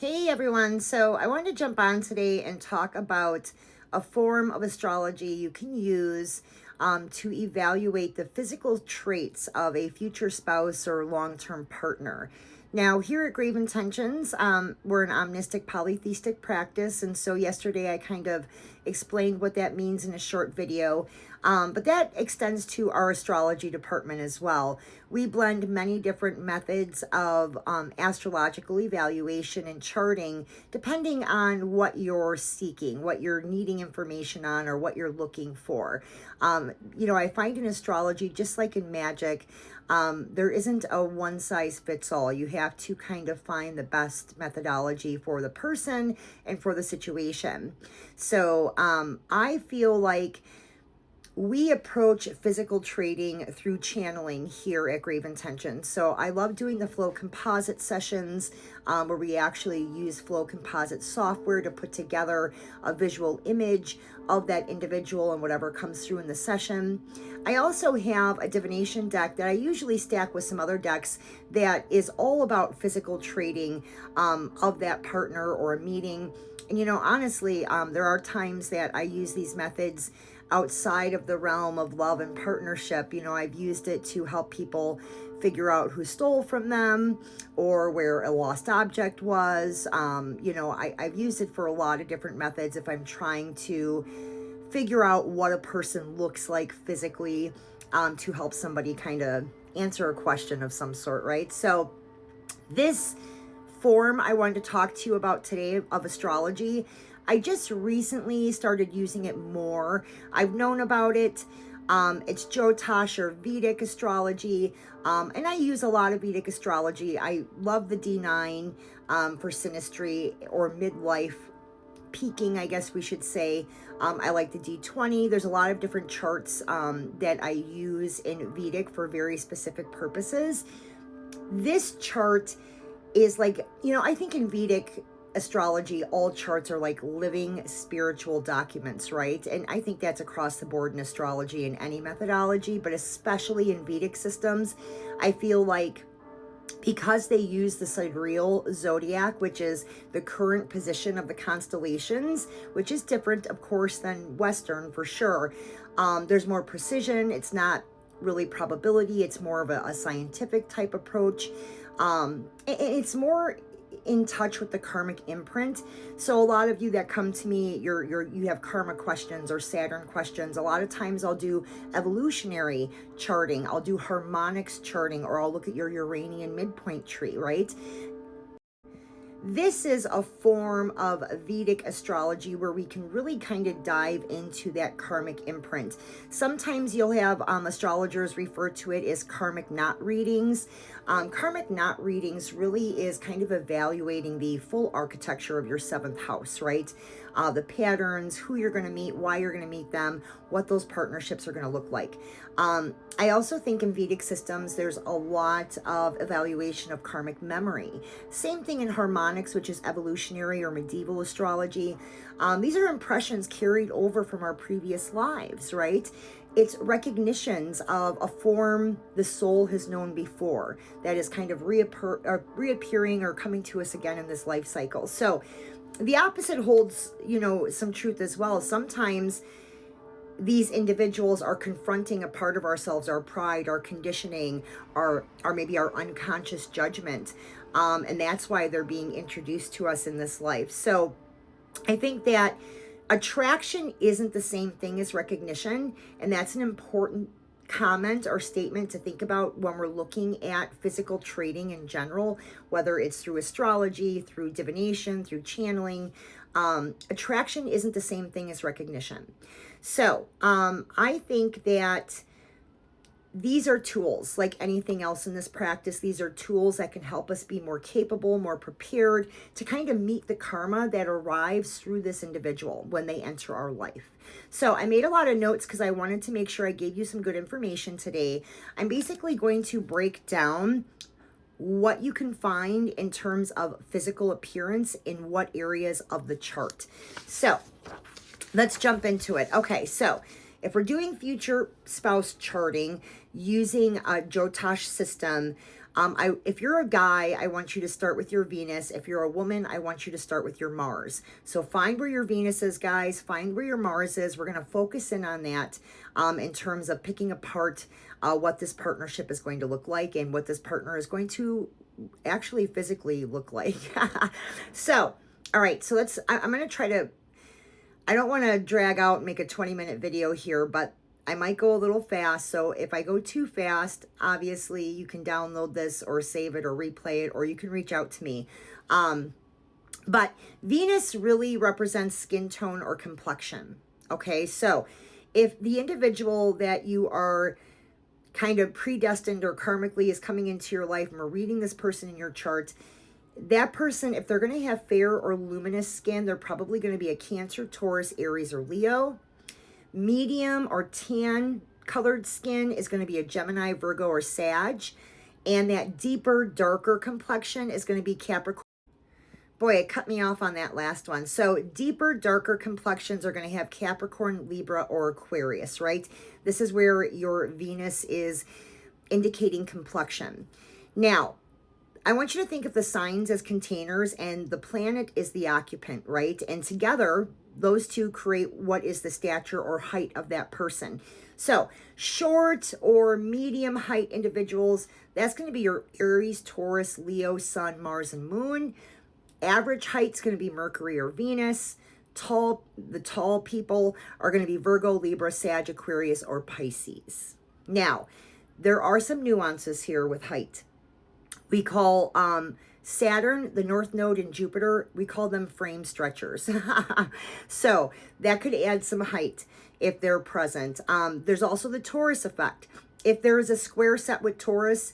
Hey everyone, so I wanted to jump on today and talk about a form of astrology you can use to evaluate the physical traits of a future spouse or long-term partner. Now, here at Grave Intentions, we're an omnistic polytheistic practice, and so yesterday I kind of explained what that means in a short video, but that extends to our astrology department as well. We blend many different methods of astrological evaluation and charting depending on what you're seeking, what you're needing information on, or what you're looking for. I find in astrology, just like in magic, there isn't a one size fits all. You have to kind of find the best methodology for the person and for the situation. So I feel like we approach physical trading through channeling here at Grave Intentions. So I love doing the Flow Composite sessions where we actually use Flow Composite software to put together a visual image of that individual and whatever comes through in the session. I also have a divination deck that I usually stack with some other decks that is all about physical trading of that partner or a meeting. And honestly, there are times that I use these methods outside of the realm of love and partnership. I've used it to help people figure out who stole from them or where a lost object was. I've used it for a lot of different methods if I'm trying to figure out what a person looks like physically, to help somebody kind of answer a question of some sort, right? So this form I wanted to talk to you about today of astrology, I just recently started using it more. I've known about it. It's Jyotish or Vedic astrology, and I use a lot of Vedic astrology. I love the D9 for synastry or midlife peaking, I guess we should say. I like the D20. There's a lot of different charts that I use in Vedic for very specific purposes. This chart is like, I think in Vedic astrology, all charts are like living spiritual documents, right? And I think that's across the board in astrology and any methodology, but especially in Vedic systems, I feel like because they use the sidereal zodiac, which is the current position of the constellations, which is different, of course, than Western for sure. There's more precision. It's not really probability. It's more of a scientific type approach. It's more in touch with the karmic imprint. So a lot of you that come to me, you have karma questions or Saturn questions. A lot of times I'll do evolutionary charting, I'll do harmonics charting, or I'll look at your Uranian midpoint tree, right? This is a form of Vedic astrology where we can really kind of dive into that karmic imprint. Sometimes you'll have astrologers refer to it as karmic knot readings. Karmic knot readings really is kind of evaluating the full architecture of your seventh house, right? The patterns, who you're going to meet, why you're going to meet them, what those partnerships are going to look like. I also think in Vedic systems, there's a lot of evaluation of karmic memory. Same thing in harmonics, which is evolutionary or medieval astrology. These are impressions carried over from our previous lives, right? It's recognitions of a form the soul has known before that is kind of reappearing or coming to us again in this life cycle. So the opposite holds, some truth as well. Sometimes these individuals are confronting a part of ourselves, our pride, our conditioning, or maybe our unconscious judgment. And that's why they're being introduced to us in this life. So I think that attraction isn't the same thing as recognition. And that's an important comment or statement to think about when we're looking at physical trading in general, whether it's through astrology, through divination, through channeling. Attraction isn't the same thing as recognition. So I think that these are tools like anything else in this practice. These are tools that can help us be more capable, more prepared to kind of meet the karma that arrives through this individual when they enter our life. So I made a lot of notes because I wanted to make sure I gave you some good information today. I'm basically going to break down what you can find in terms of physical appearance in what areas of the chart. So let's jump into it. Okay, so if we're doing future spouse charting using a Jyotish system, If you're a guy, I want you to start with your Venus. If you're a woman, I want you to start with your Mars. So find where your Venus is, guys. Find where your Mars is. We're going to focus in on that in terms of picking apart what this partnership is going to look like and what this partner is going to actually physically look like. So, all right. So I'm going to try to, I don't want to drag out and make a 20-minute video here, but I might go a little fast. So if I go too fast, obviously you can download this or save it or replay it, or you can reach out to me. But Venus really represents skin tone or complexion. Okay, so if the individual that you are kind of predestined or karmically is coming into your life, and we're reading this person in your chart, that person, if they're going to have fair or luminous skin, they're probably going to be a Cancer, Taurus, Aries, or Leo. Medium or tan colored skin is going to be a Gemini, Virgo, or Sag. And that deeper, darker complexion is going to be Capricorn. Boy, it cut me off on that last one. So deeper, darker complexions are going to have Capricorn, Libra, or Aquarius, right? This is where your Venus is indicating complexion. Now, I want you to think of the signs as containers, and the planet is the occupant, right? And together, those two create what is the stature or height of that person. So short or medium height individuals, that's going to be your Aries, Taurus, Leo, Sun, Mars, and Moon. Average height's going to be Mercury or Venus. The tall people are going to be Virgo, Libra, Sag, Aquarius, or Pisces. Now, there are some nuances here with height. We call Saturn, the North Node, and Jupiter, we call them frame stretchers. So that could add some height if they're present. There's also the Taurus effect. If there is a square set with Taurus,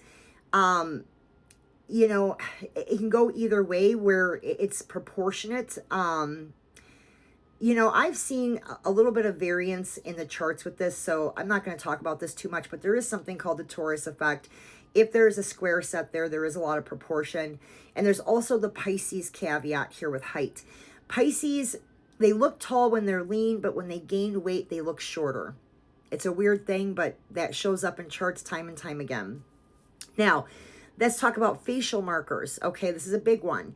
you know, it can go either way where it's proportionate. You know, I've seen a little bit of variance in the charts with this, so I'm not going to talk about this too much, but there is something called the Taurus effect. If there's a square set there, there is a lot of proportion. And there's also the Pisces caveat here with height. Pisces, they look tall when they're lean, but when they gain weight, they look shorter. It's a weird thing, but that shows up in charts time and time again. Now, let's talk about facial markers. Okay, this is a big one.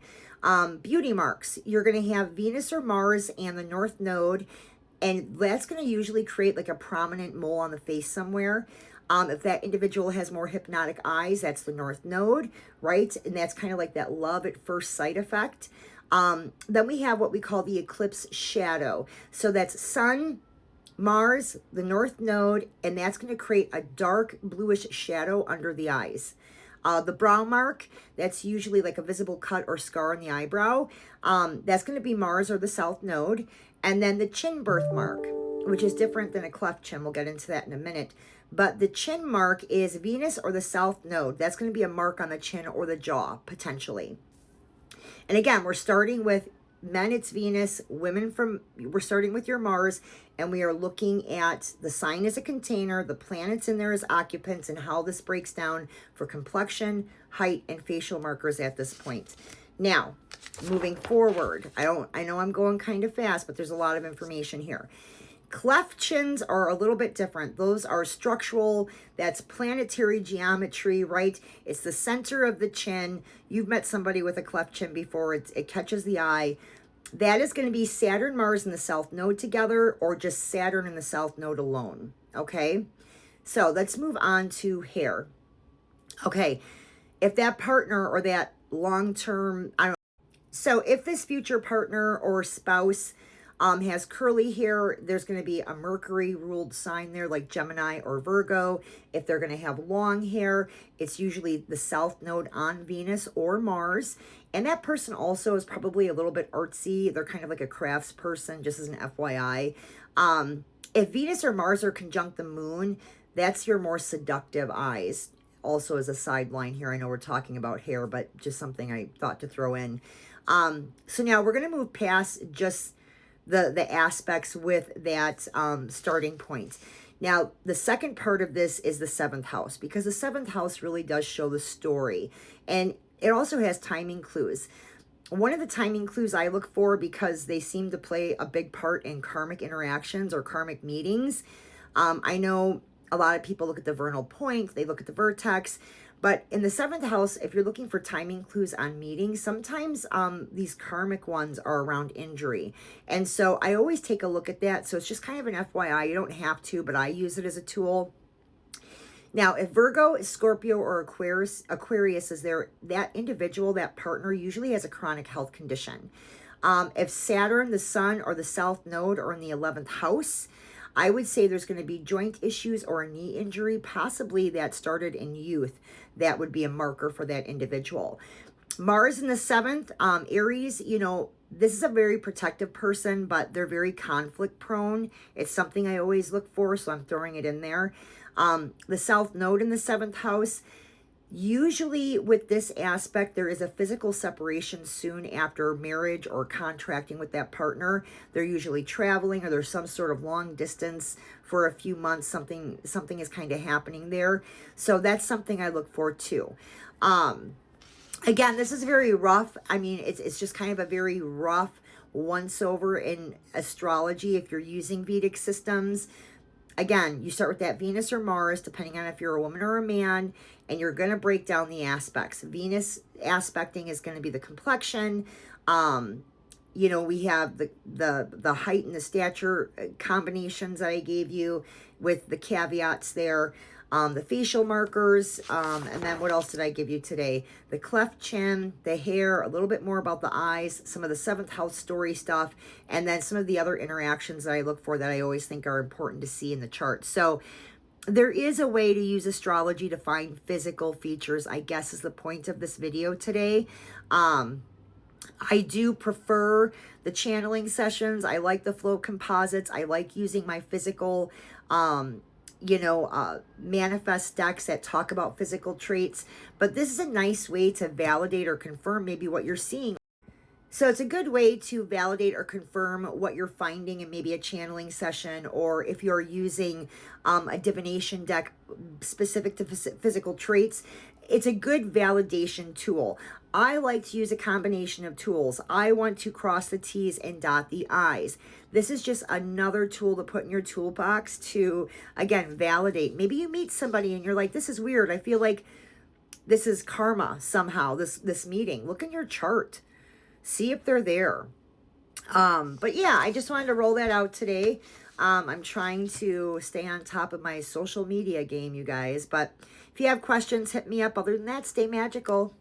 Beauty marks. You're going to have Venus or Mars and the North Node, and that's going to usually create like a prominent mole on the face somewhere. If that individual has more hypnotic eyes, that's the North Node, right? And that's kind of like that love at first sight effect. Then we have what we call the eclipse shadow. So that's Sun, Mars, the North Node, and that's going to create a dark bluish shadow under the eyes. The brow mark, that's usually like a visible cut or scar on the eyebrow. That's going to be Mars or the South Node. And then the chin birthmark, which is different than a cleft chin. We'll get into that in a minute. But the chin mark is Venus or the South Node. That's going to be a mark on the chin or the jaw, potentially. And again, we're starting with men, it's Venus. Women, we're starting with your Mars. And we are looking at the sign as a container, the planets in there as occupants, and how this breaks down for complexion, height, and facial markers at this point. Now, moving forward, I know I'm going kind of fast, but there's a lot of information here. Cleft chins are a little bit different. Those are structural, that's planetary geometry, right? It's the center of the chin. You've met somebody with a cleft chin before. It catches the eye. That is going to be Saturn, Mars, and the South Node together, or just Saturn and the South Node alone, okay? So let's move on to hair. Okay, if that partner or that long-term, so if this future partner or spouse has curly hair, there's going to be a Mercury ruled sign there like Gemini or Virgo. If they're going to have long hair, it's usually the South Node on Venus or Mars. And that person also is probably a little bit artsy. They're kind of like a crafts person, just as an FYI. If Venus or Mars are conjunct the moon, that's your more seductive eyes. Also as a sideline here, I know we're talking about hair, but just something I thought to throw in. So now we're going to move past just the aspects with that starting point. Now, the second part of this is the seventh house, because the seventh house really does show the story. And it also has timing clues. One of the timing clues I look for, because they seem to play a big part in karmic interactions or karmic meetings. I know a lot of people look at the vernal point, they look at the vertex, But in the seventh house, if you're looking for timing clues on meetings, sometimes these karmic ones are around injury. And so I always take a look at that. So it's just kind of an FYI. You don't have to, but I use it as a tool. Now, if Virgo, Scorpio, or Aquarius is there, that individual, that partner usually has a chronic health condition. If Saturn, the Sun, or the South Node are in the 11th house, I would say there's going to be joint issues or a knee injury, possibly that started in youth. That would be a marker for that individual. Mars in the 7th, Aries, you know, this is a very protective person, but they're very conflict prone. It's something I always look for, so I'm throwing it in there. The South Node in the 7th house, usually with this aspect, there is a physical separation soon after marriage or contracting with that partner. They're usually traveling or there's some sort of long distance for a few months. Something is kind of happening there. So that's something I look for too. Again, this is very rough. I mean, it's just kind of a very rough once over in astrology if you're using Vedic systems. Again, you start with that Venus or Mars, depending on if you're a woman or a man, and you're going to break down the aspects. Venus aspecting is going to be the complexion. You know, we have the height and the stature combinations that I gave you with the caveats there. The facial markers, and then what else did I give you today? The cleft chin, the hair, a little bit more about the eyes, some of the 7th house story stuff, and then some of the other interactions that I look for that I always think are important to see in the chart. So there is a way to use astrology to find physical features, I guess is the point of this video today. I do prefer the channeling sessions. I like the flow composites. I like using my physical manifest decks that talk about physical traits, but this is a nice way to validate or confirm maybe what you're seeing. So it's a good way to validate or confirm what you're finding in maybe a channeling session, or if you're using a divination deck specific to physical traits, it's a good validation tool. I like to use a combination of tools. I want to cross the T's and dot the I's. This is just another tool to put in your toolbox to, again, validate. Maybe you meet somebody and you're like, this is weird. I feel like this is karma somehow, this meeting. Look in your chart. See if they're there. But yeah, I just wanted to roll that out today. I'm trying to stay on top of my social media game, you guys. But if you have questions, hit me up. Other than that, stay magical.